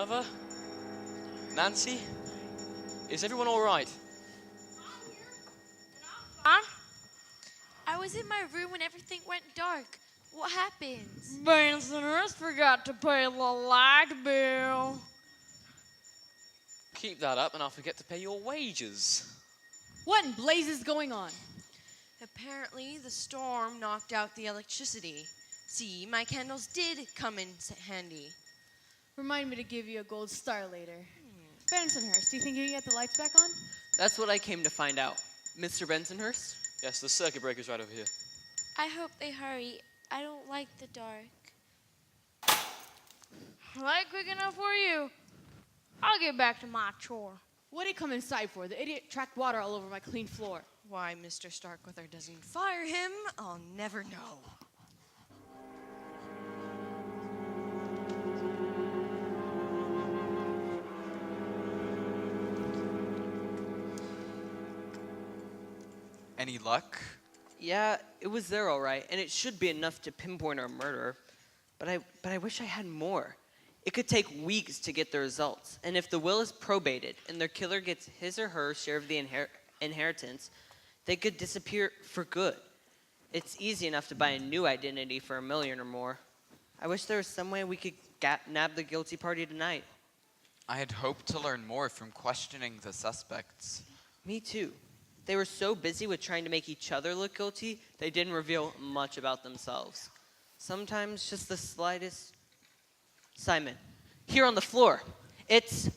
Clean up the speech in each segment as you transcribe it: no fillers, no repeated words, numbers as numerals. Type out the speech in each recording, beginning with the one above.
Minerva? Nancy? Is everyone all right? Huh? I was in my room when everything went dark. What happened? Bensoners forgot to pay the light bill. Keep that up and I'll forget to pay your wages. What in blazes going on? Apparently, the storm knocked out the electricity. See, my candles did come in handy. Remind me to give you a gold star later. Bensonhurst, do you think you can get the lights back on? That's what I came to find out. Mr. Bensonhurst? Yes, the circuit breaker's right over here. I hope they hurry. I don't like the dark. Light quick enough for you. I'll get back to my chore. What did he come inside for? The idiot tracked water all over my clean floor. Why Mr. Starkweather doesn't fire him, I'll never know. Any luck? Yeah, it was there all right, and it should be enough to pinpoint our murderer. But I wish I had more. It could take weeks to get the results, and if the will is probated and their killer gets his or her share of the inheritance, they could disappear for good. It's easy enough to buy a new identity for $1 million or more. I wish there was some way we could nab the guilty party tonight. I had hoped to learn more from questioning the suspects. Me too. They were so busy with trying to make each other look guilty, they didn't reveal much about themselves. Sometimes just the slightest... Simon, here on the floor. It's...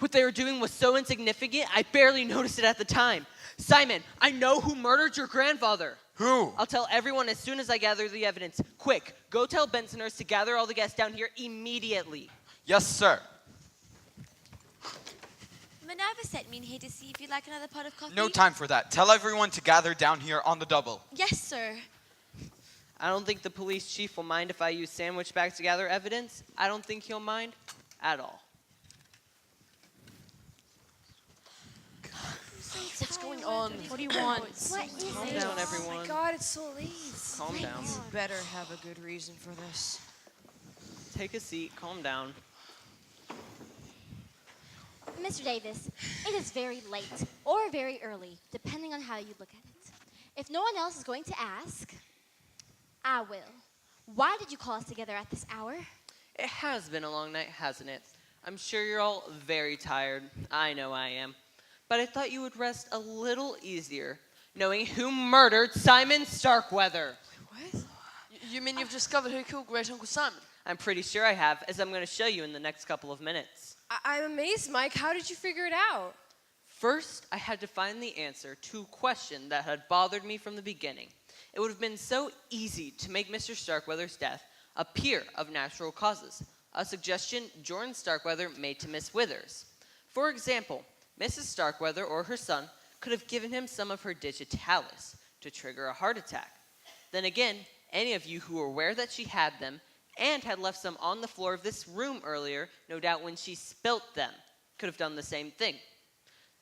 What they were doing was so insignificant, I barely noticed it at the time. Simon, I know who murdered your grandfather. Who? I'll tell everyone as soon as I gather the evidence. Quick, go tell Bensoners to gather all the guests down here immediately. Yes, sir. Minerva sent me in here to see if you'd like another pot of coffee. No time for that. Tell everyone to gather down here on the double. Yes, sir. I don't think the police chief will mind if I use sandwich bags to gather evidence. I don't think he'll mind at all. What's going on? What do you want? What is Calm it? down, everyone. Oh my God, it's so late. Calm down. You better have a good reason for this. Take a seat. Calm down. Mr. Davis, it is very late or very early, depending on how you look at it. If no one else is going to ask, I will. Why did you call us together at this hour? It has been a long night, hasn't it? I'm sure you're all very tired. I know I am. But I thought you would rest a little easier knowing who murdered Simon Starkweather. What? You mean you've discovered who killed Great Uncle Simon? I'm pretty sure I have, as I'm going to show you in the next couple of minutes. I'm amazed, Mike. How did you figure it out? First, I had to find the answer to a question that had bothered me from the beginning. It would have been so easy to make Mr. Starkweather's death appear of natural causes, a suggestion Jordan Starkweather made to Miss Withers. For example, Mrs. Starkweather or her son could have given him some of her digitalis to trigger a heart attack. Then again, any of you who were aware that she had them and had left some on the floor of this room earlier, no doubt when she spilt them, could have done the same thing.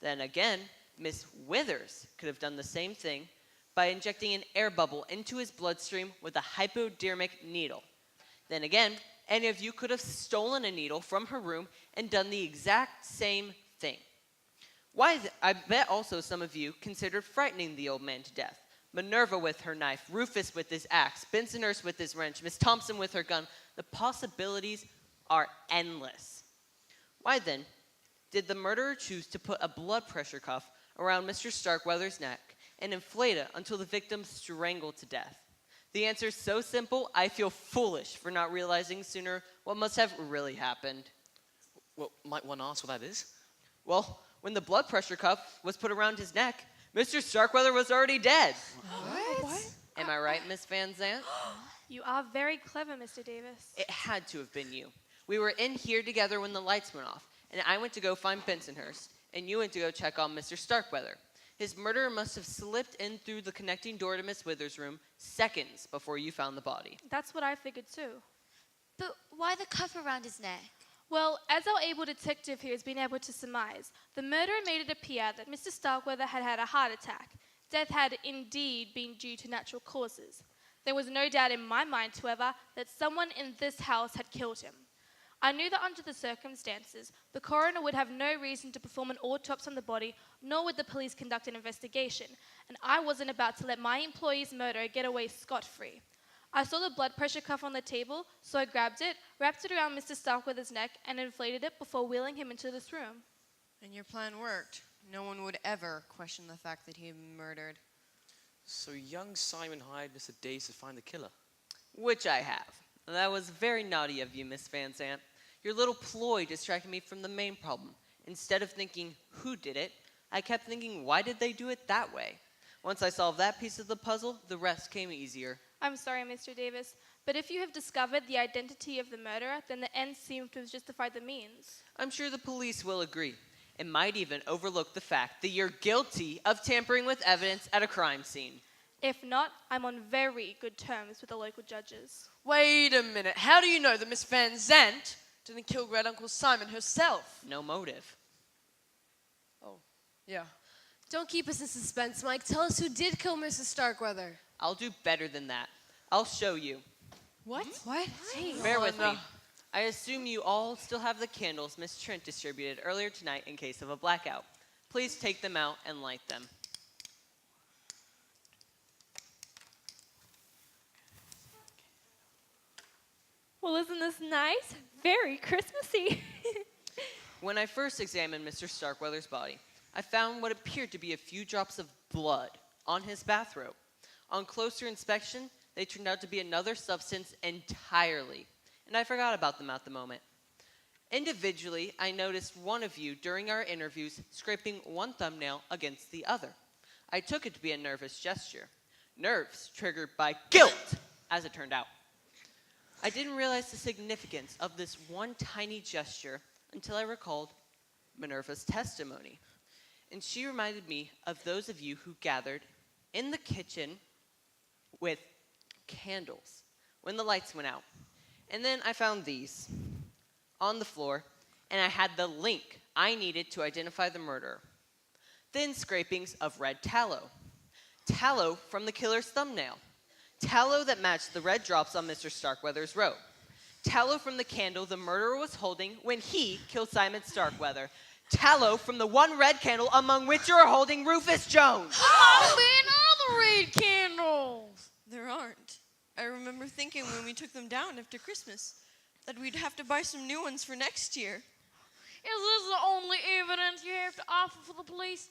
Then again, Miss Withers could have done the same thing by injecting an air bubble into his bloodstream with a hypodermic needle. Then again, any of you could have stolen a needle from her room and done the exact same thing. I bet also some of you considered frightening the old man to death. Minerva with her knife, Rufus with his axe, Bensonhurst with his wrench, Miss Thompson with her gun. The possibilities are endless. Why then did the murderer choose to put a blood pressure cuff around Mr. Starkweather's neck and inflate it until the victim strangled to death? The answer is so simple, I feel foolish for not realizing sooner what must have really happened. Well, might one ask what that is? Well, when the blood pressure cuff was put around his neck, Mr. Starkweather was already dead. What? Am I right, Miss Van Zandt? You are very clever, Mr. Davis. It had to have been you. We were in here together when the lights went off, and I went to go find Bensonhurst, and you went to go check on Mr. Starkweather. His murderer must have slipped in through the connecting door to Miss Withers' room seconds before you found the body. That's what I figured too. But why the cuff around his neck? Well, as our able detective here has been able to surmise, the murderer made it appear that Mr. Starkweather had had a heart attack. Death had indeed been due to natural causes. There was no doubt in my mind, however, that someone in this house had killed him. I knew that under the circumstances, the coroner would have no reason to perform an autopsy on the body, nor would the police conduct an investigation, and I wasn't about to let my employee's murderer get away scot-free. I saw the blood pressure cuff on the table, so I grabbed it, wrapped it around Mr. Starkweather's neck, and inflated it before wheeling him into this room. And your plan worked. No one would ever question the fact that he had been murdered. So young Simon hired Mr. Davis to find the killer. Which I have. That was very naughty of you, Miss Van Zandt. Your little ploy distracted me from the main problem. Instead of thinking who did it, I kept thinking why did they do it that way? Once I solved that piece of the puzzle, the rest came easier. I'm sorry, Mr. Davis, but if you have discovered the identity of the murderer, then the ends seem to have justified the means. I'm sure the police will agree. It might even overlook the fact that you're guilty of tampering with evidence at a crime scene. If not, I'm on very good terms with the local judges. Wait a minute. How do you know that Miss Van Zandt didn't kill Great Uncle Simon herself? No motive. Oh, yeah. Don't keep us in suspense, Mike. Tell us who did kill Mrs. Starkweather. I'll do better than that. I'll show you. What? What? Hey, Bear with me. I assume you all still have the candles Miss Trent distributed earlier tonight in case of a blackout. Please take them out and light them. Well, isn't this nice? Very Christmassy. When I first examined Mr. Starkweather's body, I found what appeared to be a few drops of blood on his bathrobe. On closer inspection, they turned out to be another substance entirely, and I forgot about them at the moment. Individually, I noticed one of you during our interviews scraping one thumbnail against the other. I took it to be a nervous gesture. Nerves triggered by guilt, as it turned out. I didn't realize the significance of this one tiny gesture until I recalled Minerva's testimony. And she reminded me of those of you who gathered in the kitchen with candles when the lights went out. And then I found these on the floor, and I had the link I needed to identify the murderer. Thin scrapings of red tallow. Tallow from the killer's thumbnail. Tallow that matched the red drops on Mr. Starkweather's robe. Tallow from the candle the murderer was holding when he killed Simon Starkweather. Tallow from the one red candle among which you are holding Rufus Jones. Oh, man, all the red candles. There aren't. I remember thinking when we took them down after Christmas that we'd have to buy some new ones for next year. Is this the only evidence you have to offer for the police?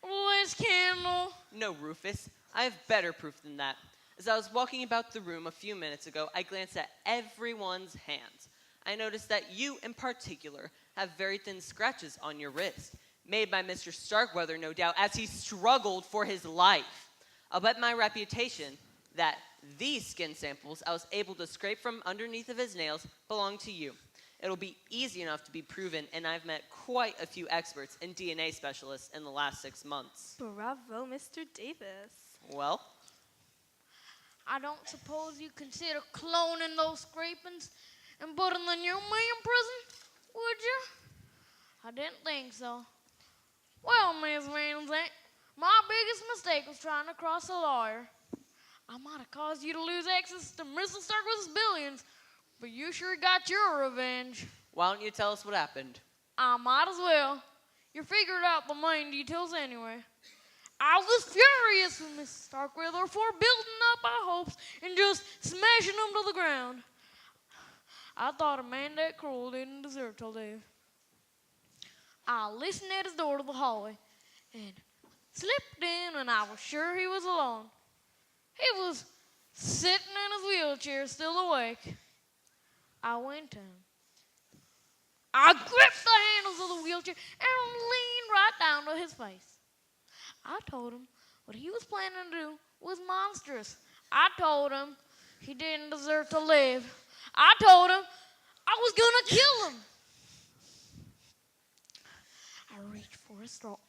This candle? No, Rufus. I have better proof than that. As I was walking about the room a few minutes ago, I glanced at everyone's hands. I noticed that you, in particular, have very thin scratches on your wrist, made by Mr. Starkweather, no doubt, as he struggled for his life. I'll bet my reputation that these skin samples I was able to scrape from underneath of his nails belong to you. It'll be easy enough to be proven, and I've met quite a few experts and DNA specialists in the last 6 months. Bravo, Mr. Davis. Well? I don't suppose you consider cloning those scrapings and putting the new man in prison, would you? I didn't think so. Well, Miss Van Zandt, my biggest mistake was trying to cross a lawyer. I might have caused you to lose access to Mr. Starkweather's billions, but you sure got your revenge. Why don't you tell us what happened? I might as well. You figured out the main details anyway. I was furious with Mr. Starkweather for building up our hopes and just smashing them to the ground. I thought a man that cruel didn't deserve to live. I listened at his door to the hallway and slipped in when I was sure he was alone. He was sitting in his wheelchair, still awake. I went to him. I gripped the handles of the wheelchair and leaned right down to his face. I told him what he was planning to do was monstrous. I told him he didn't deserve to live. I told him I was going to kill him. I reached for his throat.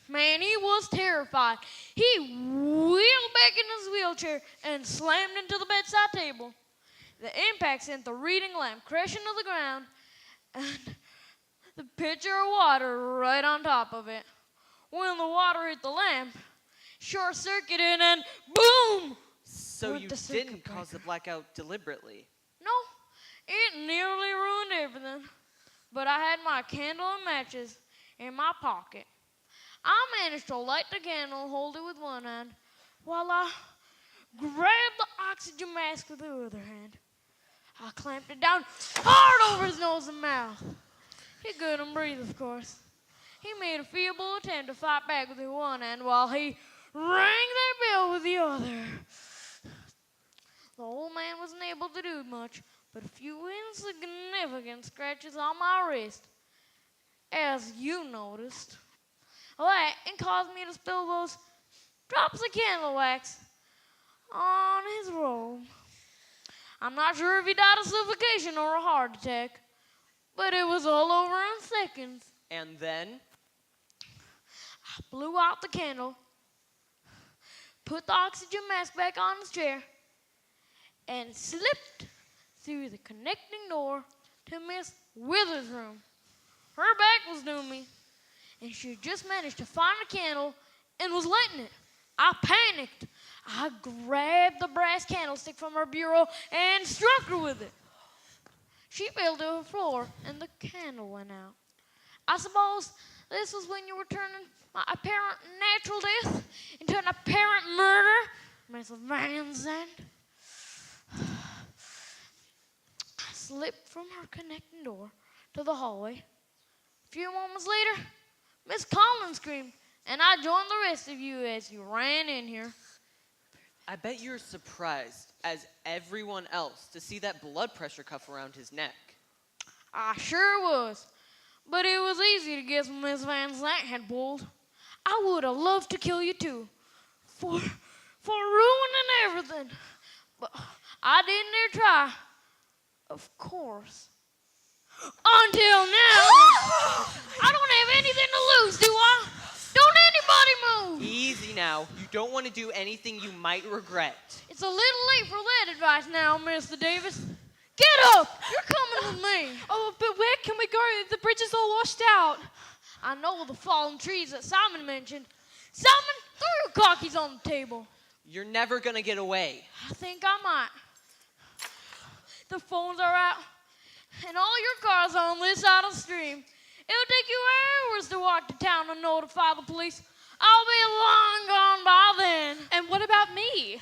Man, he was terrified. He wheeled back in his wheelchair and slammed into the bedside table. The impact sent the reading lamp crashing to the ground and the pitcher of water right on top of it. When the water hit the lamp, short-circuited and boom! So you didn't cause the blackout deliberately? No, It nearly ruined everything, but I had my candle and matches in my pocket. I managed to light the candle and hold it with one hand while I grabbed the oxygen mask with the other hand. I clamped it down hard over his nose and mouth. He couldn't breathe, of course. He made a feeble attempt to fight back with one hand while he rang that bell with the other. The old man wasn't able to do much, but a few insignificant scratches on my wrist, as you noticed. That and caused me to spill those drops of candle wax on his robe. I'm not sure if he died of suffocation or a heart attack, but it was all over in seconds. And then? I blew out the candle, put the oxygen mask back on his chair, and slipped through the connecting door to Miss Wither's room. Her back was to me, and she had just managed to find a candle and was lighting it. I panicked. I grabbed the brass candlestick from her bureau and struck her with it. She fell to the floor, and the candle went out. I suppose this was when you were turning my apparent natural death into an apparent murder, Miss Van Zandt. I slipped from her connecting door to the hallway. A few moments later, Miss Collins screamed, and I joined the rest of you as you ran in here. I bet you're surprised, as everyone else, to see that blood pressure cuff around his neck. I sure was. But it was easy to guess what Miss Van Zandt had pulled. I would have loved to kill you too, for ruining everything. But I didn't dare try. Of course. Until now. I don't have anything to lose, do I? Don't anybody move. Easy now. You don't want to do anything you might regret. It's a little late for that advice now, Mr. Davis. Get up! You're coming with me. Oh, but where can we go? The bridge is all washed out. I know the fallen trees that Simon mentioned. Simon, throw your cockies on the table. You're never going to get away. I think I might. The phones are out, and all your cars are on this side of the stream. It'll take you hours to walk to town and notify the police. I'll be long gone by then. And what about me?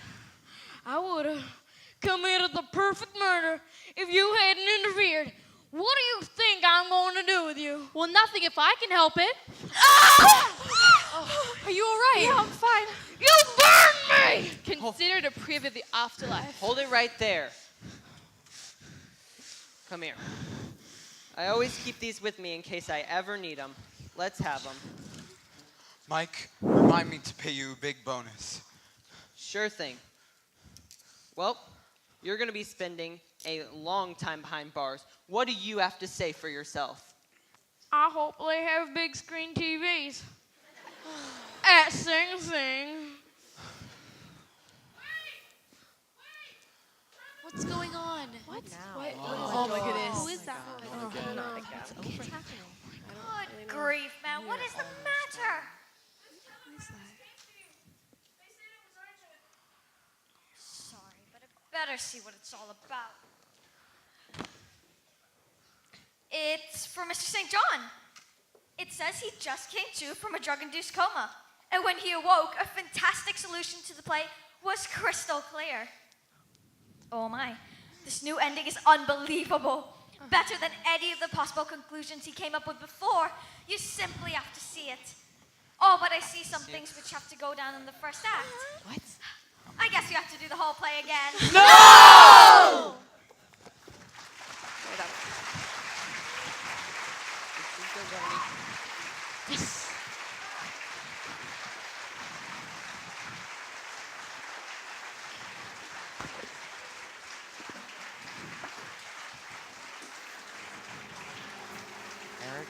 I would have committed the perfect murder if you hadn't interfered. What do you think I'm going to do with you? Well, nothing if I can help it. Are you all right? Yeah, I'm fine. You burned me! Consider it a preview of the afterlife. Hold it right there. Come here. I always keep these with me in case I ever need them. Let's have them. Mike, remind me to pay you a big bonus. Sure thing. Well, you're going to be spending a long time behind bars. What do you have to say for yourself? I hope they have big screen TVs at Sing Sing. What's going on? What? Oh my goodness. Who is that? Good grief, man. What is the matter? Sorry, but I better see what it's all about. It's for Mr. St. John. It says he just came to from a drug-induced coma. And when he awoke, a fantastic solution to the play was crystal clear. Oh my, this new ending is unbelievable. Better than any of the possible conclusions he came up with before. You simply have to see it. Oh, but I see some things which have to go down in the first act. What? I guess you have to do the whole play again. No! Yes. Eric,